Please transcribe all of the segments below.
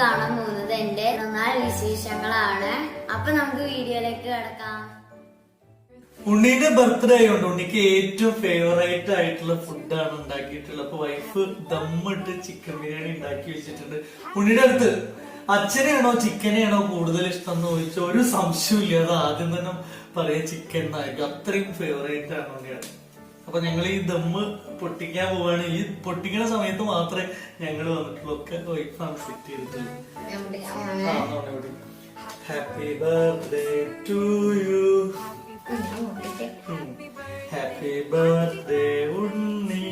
കാണാൻ പോകുന്നത് എന്റെ പിറന്നാൾ വിശേഷങ്ങളാണ്. അപ്പൊ നമുക്ക് വീഡിയോയിലേക്ക് കിടക്കാം. ഉണ്ണീന്റെ ബർത്ത്ഡേ ആയതുകൊണ്ട് ഉണ്ണിക്ക് ഏറ്റവും ഫേവറേറ്റ് ആയിട്ടുള്ള ഫുഡാണ് ഉണ്ടാക്കിയിട്ടുള്ളത്. അപ്പൊ വൈഫ് ദമ്മിട്ട് ചിക്കൻ ബിരിയാണി ഉണ്ടാക്കി വെച്ചിട്ടുണ്ട്. ഉണ്ണിയുടെ അടുത്ത് അച്ഛനെയാണോ ചിക്കനെയാണോ കൂടുതൽ ഇഷ്ടം എന്ന് ചോദിച്ചാൽ ഒരു സംശയമില്ല, അത് ആദ്യം തന്നെ പറയാ ചിക്കൻ എന്നായിരിക്കും. അത്രയും ഫേവറേറ്റ് ആണ് ഉണ്ണിയുടെ. അപ്പൊ ഞങ്ങൾ ഈ ദമ്മ് പൊട്ടിക്കാൻ പോവാണ്. ഈ പൊട്ടിക്കുന്ന സമയത്ത് മാത്രമേ ഞങ്ങൾ വന്നിട്ടുള്ളൂ. ഒക്കെ വൈഫാണ് സെറ്റ് ചെയ്തിട്ടുള്ളത്. Happy birthday to you, happy birthday Unni.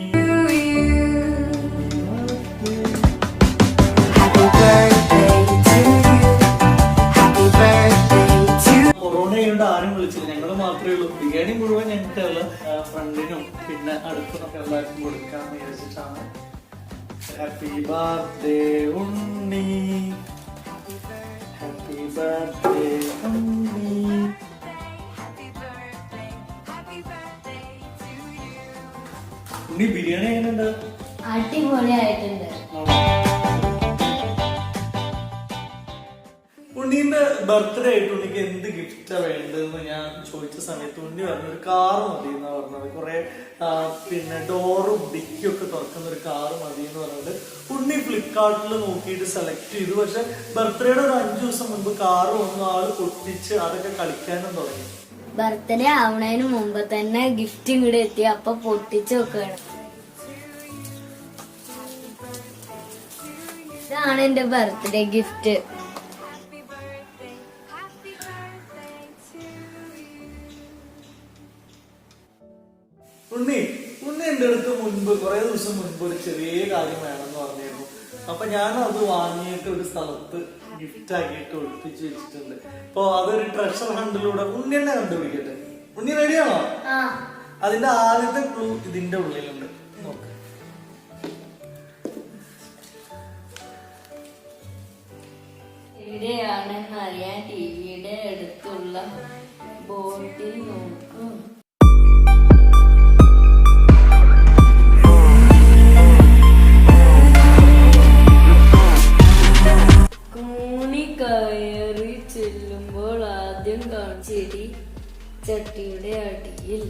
കൊറോണയുണ്ട്, ആരും വിളിച്ചില്ല, ഞങ്ങള് മാത്രമേ ഉള്ളൂ. ബിരിയാണി മുഴുവൻ ഞങ്ങൾക്കല്ല, ഫ്രണ്ടിനും പിന്നെ അടുത്തിനൊക്കെ എല്ലാവർക്കും കൊടുക്കാന്ന് വിചാരിച്ചിട്ടാണ്. ഹാപ്പി ബർത്ത്ഡേ ഉണ്ണി, ഹാപ്പി ബർത്ത്ഡേ ഉണ്ണി. ഉണ്ണി ബിരിയാണി എങ്ങനെയുണ്ട്? അടിപൊളിയായിട്ടുണ്ട്. ഉണ്ണീന്റെ ബർത്ത്ഡേ ആയിട്ട് ഉണ്ണിക്ക് എന്ത് ഗിഫ്റ്റാ വേണ്ടതെന്ന് ഞാൻ ചോദിച്ച സമയത്ത് ഉണ്ണി പറഞ്ഞു ഒരു കാറ് മതി എന്നാ പറഞ്ഞത്. കുറെ പിന്നെ ഡോറും ഡിക്കും ഒക്കെ തുറക്കുന്ന ഒരു കാറ് മതി എന്ന് പറഞ്ഞിട്ട് ഉണ്ണി ഫ്ലിപ്കാർട്ടിൽ നോക്കിയിട്ട് സെലക്ട് ചെയ്തു. പക്ഷെ ബർത്ത്ഡേയുടെ ഒരു 5 ദിവസം മുൻപ് കാറ് വന്ന് ആള് പൊട്ടിച്ച് അതൊക്കെ കളിക്കാനും തുടങ്ങി. ബർത്ത്ഡേ ആവണതിന് മുമ്പ് തന്നെ ഗിഫ്റ്റ് ഇങ്ങോട്ട് എത്തി. അപ്പൊ പൊട്ടിച്ച് വെക്കുകയാണ്. ഇതാണ് എന്റെ ബർത്ത്ഡേ ഗിഫ്റ്റ്. ഉണ്ണി എന്റെ അടുത്ത് മുൻപ് കുറെ ദിവസം മുൻപ് ഒരു ചെറിയ കാര്യം വേണമെന്ന് പറഞ്ഞിരുന്നു. അപ്പൊ ഞാൻ അത് വാങ്ങിയിട്ട് ഒരു സ്ഥലത്ത് ഗിഫ്റ്റ് ആക്കിയിട്ട് ഒളിപ്പിച്ച് വെച്ചിട്ടുണ്ട്. അപ്പൊ അതൊരു ട്രഷർ ഹണ്ടിലൂടെ ഉണ്ണി തന്നെ കണ്ടുപിടിക്കട്ടെ. ഉണ്ണി റെഡിയാണോ? അതിന്റെ ആദ്യത്തെ ക്ലൂ ഇതിന്റെ ഉള്ളിലുണ്ട്. നോക്ക്. എവിടെയാണെന്ന് അറിയാൻ ടിവിയുടെ അടുത്തുള്ള ബോട്ടിൽ നോക്കൂ. കയറി ചെല്ലുമ്പോൾ ആദ്യം ചെടി ചട്ടിയുടെ അടിയിൽ.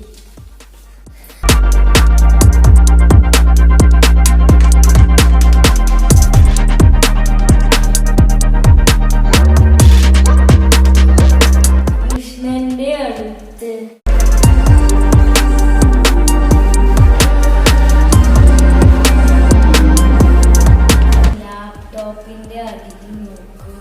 കൃഷ്ണന്റെ അടുത്ത്. ലാപ്ടോപ്പിന്റെ അടിയിൽ നോക്കൂ.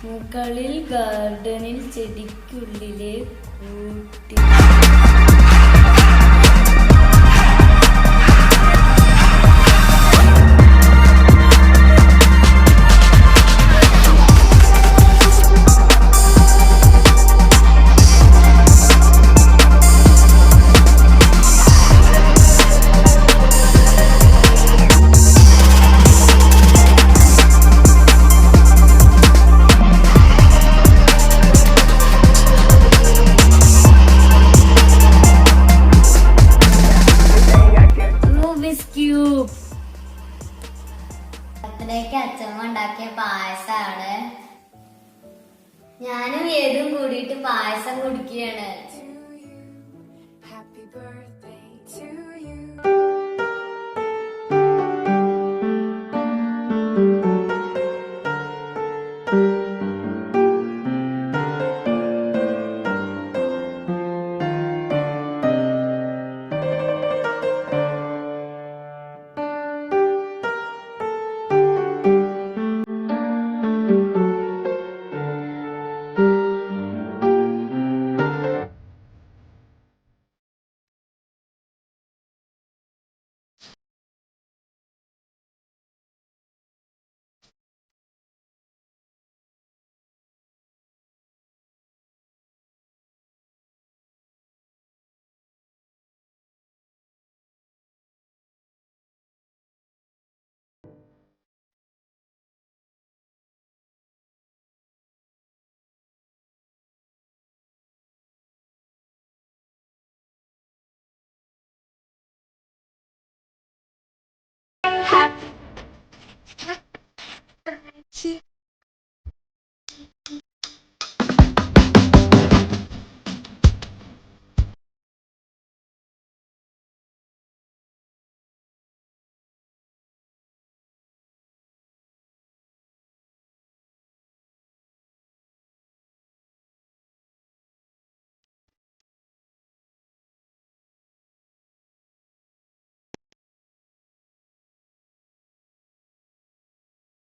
മുകളിൽ ഗാർഡനിൽ ചെടിക്കുള്ളിലെ കൂട്ടി. ബർത്ത്ഡേക്ക് അച്ഛമ്മ ഉണ്ടാക്കിയ പായസാണ്. ഞാനും ഏതും കൂടിയിട്ട് പായസം കുടിക്കുകയാണ്.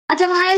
അച്ഛൻ വായ